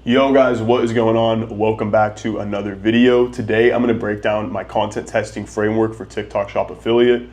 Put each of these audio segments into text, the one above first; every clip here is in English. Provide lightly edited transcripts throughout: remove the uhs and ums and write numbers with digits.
Yo guys, what is going on? Welcome back to another video. Today I'm going to break down my content testing framework for TikTok Shop affiliate.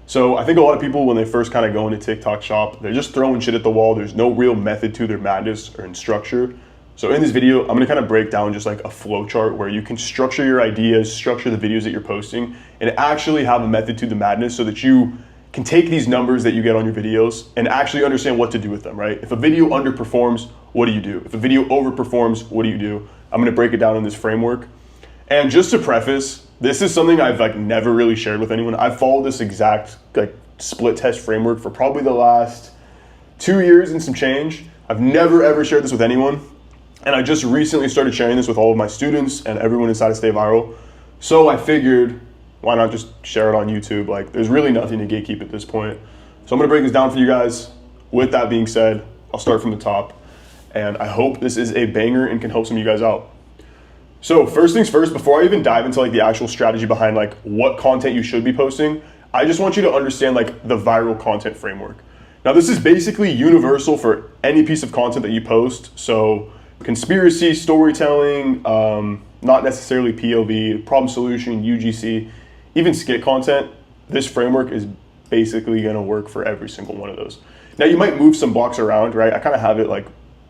So I think a lot of people, when they first kind of go into TikTok Shop, they're just throwing shit at the wall. There's no real method to their madness or in structure. So in this video, I'm going to kind of break down just like a flow chart where you can structure your ideas, structure the videos that you're posting, and actually have a method to the madness so that you can take these numbers that you get on your videos and actually understand what to do with them, right? If a video underperforms, what do you do? If a video overperforms, what do you do? I'm gonna break it down in this framework. And just to preface, this is something I've never really shared with anyone. I've followed this exact split test framework for probably the last 2 years and some change. I've never ever shared this with anyone. And I just recently started sharing this with all of my students and everyone inside of Stay Viral. So I figured, why not just share it on YouTube? There's really nothing to gatekeep at this point. So I'm gonna break this down for you guys. With that being said, I'll start from the top. And I hope this is a banger and can help some of you guys out. So first things first, before I even dive into the actual strategy behind what content you should be posting, I just want you to understand the viral content framework. Now this is basically universal for any piece of content that you post. So conspiracy, storytelling, not necessarily POV, problem solution, UGC, even skit content. This framework is basically gonna work for every single one of those. Now you might move some blocks around, right? I kind of have it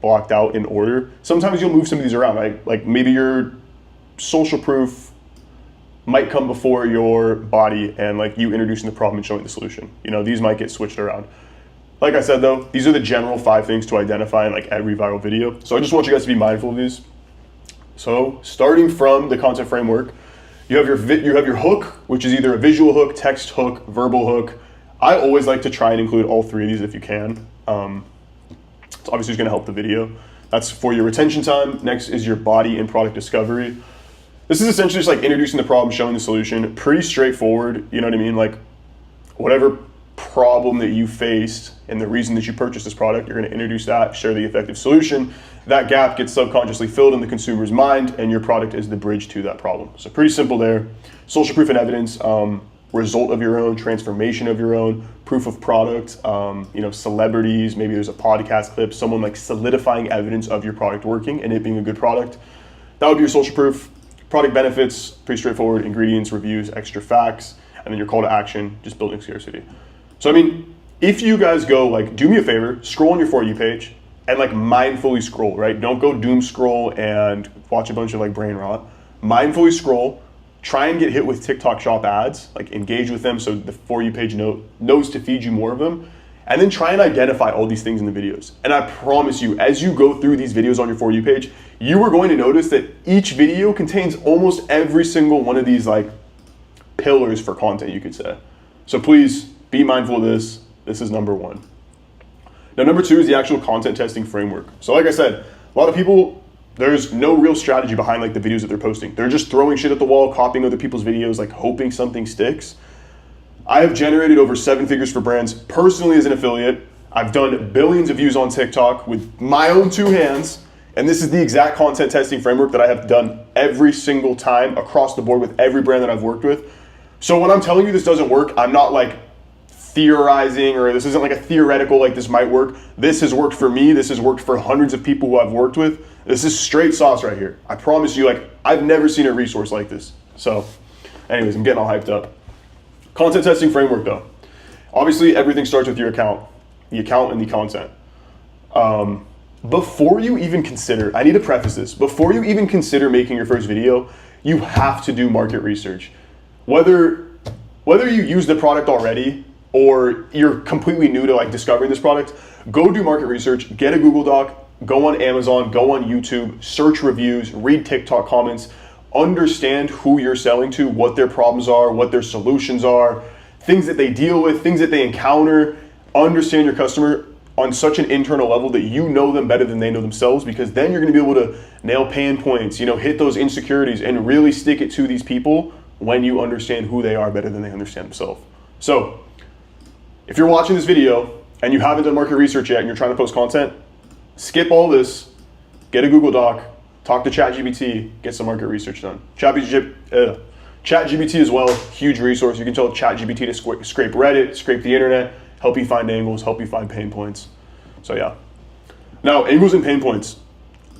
blocked out in order. Sometimes you'll move some of these around, right? Maybe your social proof might come before your body and you introducing the problem and showing the solution. These might get switched around. Like I said though, these are the general 5 things to identify in every viral video. So I just want you guys to be mindful of these. So starting from the content framework, you have your hook, which is either a visual hook, text hook, verbal hook. I always like to try and include all 3 of these if you can. It's obviously just gonna help the video. That's for your retention time. Next is your body and product discovery. This is essentially just introducing the problem, showing the solution. Pretty straightforward, you know what I mean? Whatever problem that you faced and the reason that you purchased this product, you're gonna introduce that, share the effective solution. That gap gets subconsciously filled in the consumer's mind and your product is the bridge to that problem. So pretty simple there. Social proof and evidence, result of your own, transformation of your own, proof of product, celebrities, maybe there's a podcast clip, someone solidifying evidence of your product working and it being a good product. That would be your social proof. Product benefits, pretty straightforward, ingredients, reviews, extra facts, and then your call to action, just building scarcity. So if you guys go, do me a favor, scroll on your For You page and mindfully scroll, right? Don't go doom scroll and watch a bunch of brain rot. Mindfully scroll. Try and get hit with TikTok Shop ads, engage with them so the For You page knows to feed you more of them. And then try and identify all these things in the videos. And I promise you, as you go through these videos on your For You page, you are going to notice that each video contains almost every single one of these pillars for content, you could say. So please be mindful of this. This is number 1. Now number 2 is the actual content testing framework. So like I said, a lot of people, there's no real strategy behind the videos that they're posting. They're just throwing shit at the wall, copying other people's videos, hoping something sticks. I have generated over 7 figures for brands personally as an affiliate. I've done billions of views on TikTok with my own 2 hands. And this is the exact content testing framework that I have done every single time across the board with every brand that I've worked with. So when I'm telling you this doesn't work, I'm not theorizing or this isn't a theoretical this might work. This has worked for me. This has worked for hundreds of people who I've worked with. This is straight sauce right here. I promise you, I've never seen a resource like this. So anyways, I'm getting all hyped up. Content testing framework though. Obviously everything starts with your account, the account and the content. Before you even consider, I need to preface this, before you even consider making your first video, you have to do market research. Whether you use the product already or you're completely new to discovering this product, go do market research, get a Google Doc, go on Amazon, go on YouTube, search reviews, read TikTok comments, understand who you're selling to, what their problems are, what their solutions are, things that they deal with, things that they encounter. Understand your customer on such an internal level that you know them better than they know themselves, because then you're gonna be able to nail pain points, hit those insecurities and really stick it to these people when you understand who they are better than they understand themselves. So if you're watching this video and you haven't done market research yet and you're trying to post content, skip all this, get a Google Doc, talk to ChatGPT, get some market research done. ChatGPT as well, huge resource. You can tell ChatGPT to scrape Reddit, scrape the internet, help you find angles, help you find pain points. So yeah. Now, angles and pain points.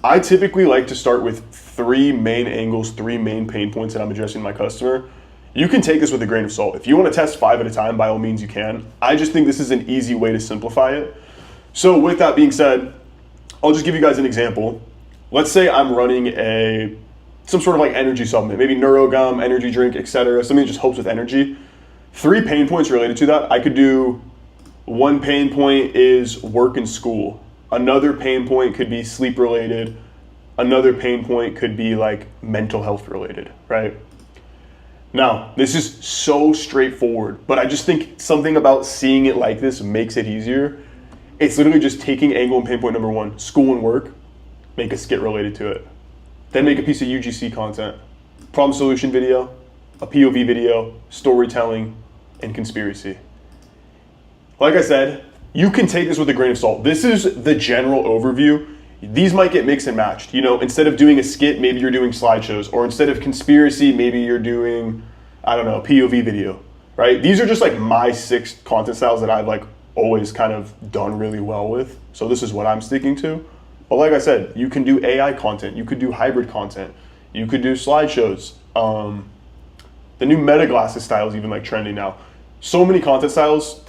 I typically like to start with 3 main angles, 3 main pain points that I'm addressing my customer. You can take this with a grain of salt. If you want to test 5 at a time, by all means you can. I just think this is an easy way to simplify it. So with that being said, I'll just give you guys an example. Let's say I'm running some sort of like energy supplement, maybe NeuroGum, energy drink, etc. Something that just helps with energy. 3 pain points related to that. I could do, 1 pain point is work and school. Another pain point could be sleep related. Another pain point could be like mental health related, right? Now, this is so straightforward, but I just think something about seeing it like this makes it easier. It's literally just taking angle and pain point number 1, school and work, make a skit related to it. Then make a piece of UGC content, problem solution video, a POV video, storytelling, and conspiracy. Like I said, you can take this with a grain of salt. This is the general overview. These might get mixed and matched. You know, instead of doing a skit, maybe you're doing slideshows, or instead of conspiracy, maybe you're doing, I don't know, POV video, right? These are just like my 6 content styles that I've like always kind of done really well with. So this is what I'm sticking to. But like I said, you can do AI content, you could do hybrid content, you could do slideshows. The new Meta Glasses style is even like trending now. So many content styles,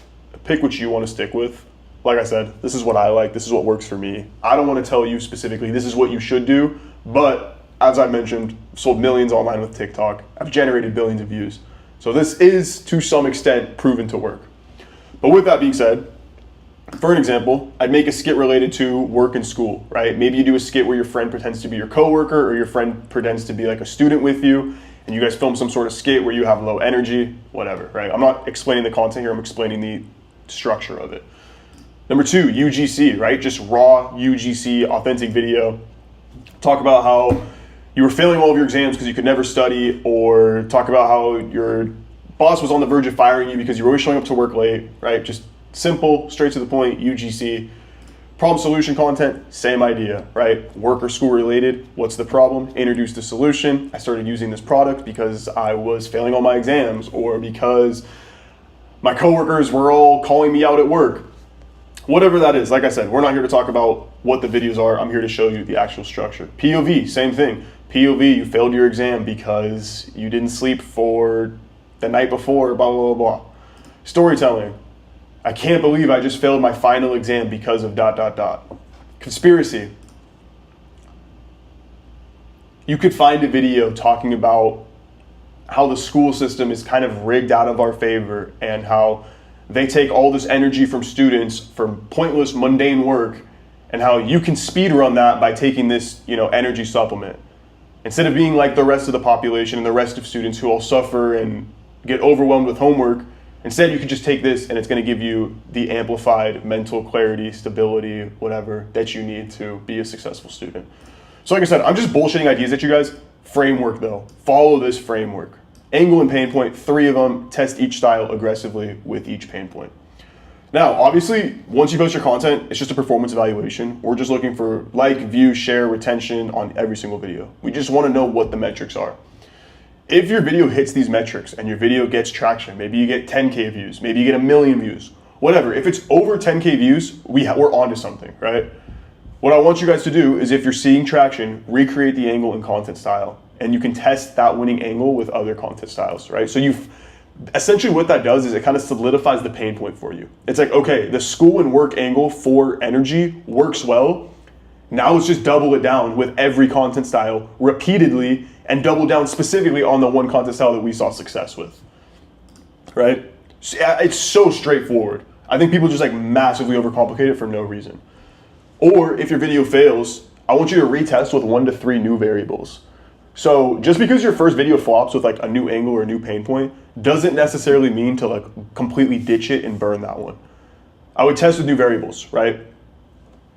pick what you want to stick with. Like I said, this is what I like, this is what works for me. I don't want to tell you specifically this is what you should do, but as I mentioned, I've sold millions online with TikTok. I've generated billions of views. So this is to some extent proven to work. But with that being said, for an example, I'd make a skit related to work and school, right? Maybe you do a skit where your friend pretends to be your coworker, or your friend pretends to be like a student with you, and you guys film some sort of skit where you have low energy, whatever, right? I'm not explaining the content here, I'm explaining the structure of it. Number 2, UGC, right? Just raw UGC, authentic video. Talk about how you were failing all of your exams because you could never study, or talk about how your boss was on the verge of firing you because you were always showing up to work late, right? Just simple, straight to the point, UGC. Problem solution content, same idea, right? Work or school related, what's the problem? Introduce the solution. I started using this product because I was failing all my exams, or because my coworkers were all calling me out at work. Whatever that is, like I said, we're not here to talk about what the videos are. I'm here to show you the actual structure. POV, same thing. POV, you failed your exam because you didn't sleep for the night before, blah, blah, blah, blah. Storytelling. I can't believe I just failed my final exam because of ... Conspiracy. You could find a video talking about how the school system is kind of rigged out of our favor, and how they take all this energy from students from pointless, mundane work, and how you can speed run that by taking this, energy supplement. Instead of being like the rest of the population and the rest of students who all suffer and get overwhelmed with homework, instead you can just take this and it's going to give you the amplified mental clarity, stability, whatever that you need to be a successful student. So like I said, I'm just bullshitting ideas at you guys. Framework though, follow this framework. Angle and pain point, 3 of them, test each style aggressively with each pain point. Now, obviously, once you post your content, it's just a performance evaluation. We're just looking for like, view, share, retention on every single video. We just want to know what the metrics are. If your video hits these metrics and your video gets traction, maybe you get 10K views, maybe you get 1 million views, whatever. If it's over 10K views, we're onto something, right? What I want you guys to do is, if you're seeing traction, recreate the angle and content style. And you can test that winning angle with other content styles, right? So essentially what that does is it kind of solidifies the pain point for you. It's like, okay, the school and work angle for energy works well. Now let's just double it down with every content style repeatedly, and double down specifically on the one content style that we saw success with, right? It's so straightforward. I think people just like massively overcomplicate it for no reason. Or if your video fails, I want you to retest with 1 to 3 new variables. So just because your first video flops with like a new angle or a new pain point doesn't necessarily mean to like completely ditch it and burn that one. I would test with new variables, right?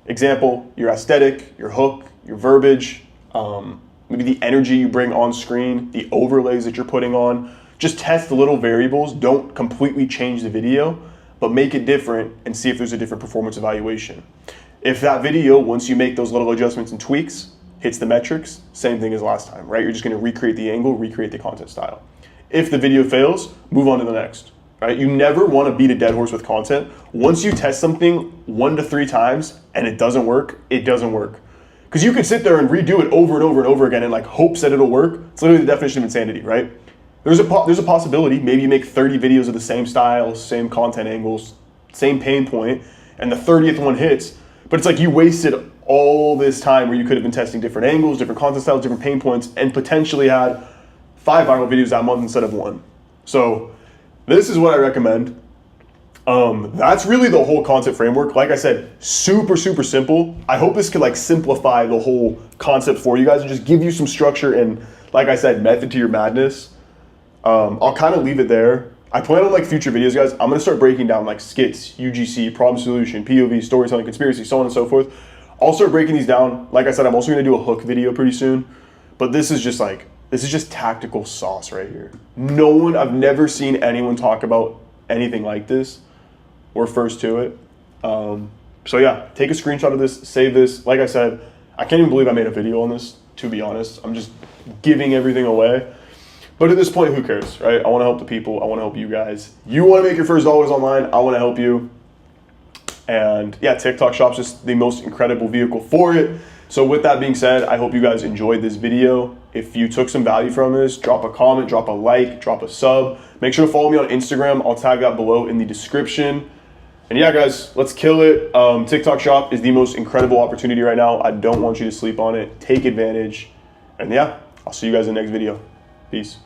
Example, your aesthetic, your hook, your verbiage, maybe the energy you bring on screen, the overlays that you're putting on. Just test the little variables. Don't completely change the video, but make it different and see if there's a different performance evaluation. If that video, once you make those little adjustments and tweaks, hits the metrics, same thing as last time, right? You're just gonna recreate the angle, recreate the content style. If the video fails, move on to the next, right? You never wanna beat a dead horse with content. Once you test something 1 to 3 times and it doesn't work, it doesn't work. Because you could sit there and redo it over and over and over again and like hopes that it'll work. It's literally the definition of insanity, right? There's a possibility. Maybe you make 30 videos of the same style, same content angles, same pain point, and the 30th one hits. But it's like you wasted all this time where you could have been testing different angles, different content styles, different pain points, and potentially had 5 viral videos that month instead of 1. So this is what I recommend. That's really the whole concept framework. Like I said, super, super simple. I hope this could like simplify the whole concept for you guys and just give you some structure and, like I said, method to your madness. I'll kind of leave it there. I plan on like future videos, guys. I'm gonna start breaking down like skits, UGC, problem solution, POV, storytelling, conspiracy, so on and so forth. I'll start breaking these down. Like I said, I'm also gonna do a hook video pretty soon. But this is just tactical sauce right here. I've never seen anyone talk about anything like this. We're first to it. So yeah, take a screenshot of this, save this. Like I said, I can't even believe I made a video on this, to be honest. I'm just giving everything away. But at this point, who cares, right? I want to help the people. I want to help you guys. You want to make your first dollars online. I want to help you. And yeah, TikTok Shop's just the most incredible vehicle for it. So with that being said, I hope you guys enjoyed this video. If you took some value from this, drop a comment, drop a like, drop a sub. Make sure to follow me on Instagram. I'll tag that below in the description. And yeah, guys, let's kill it. TikTok Shop is the most incredible opportunity right now. I don't want you to sleep on it. Take advantage. And yeah, I'll see you guys in the next video. Peace.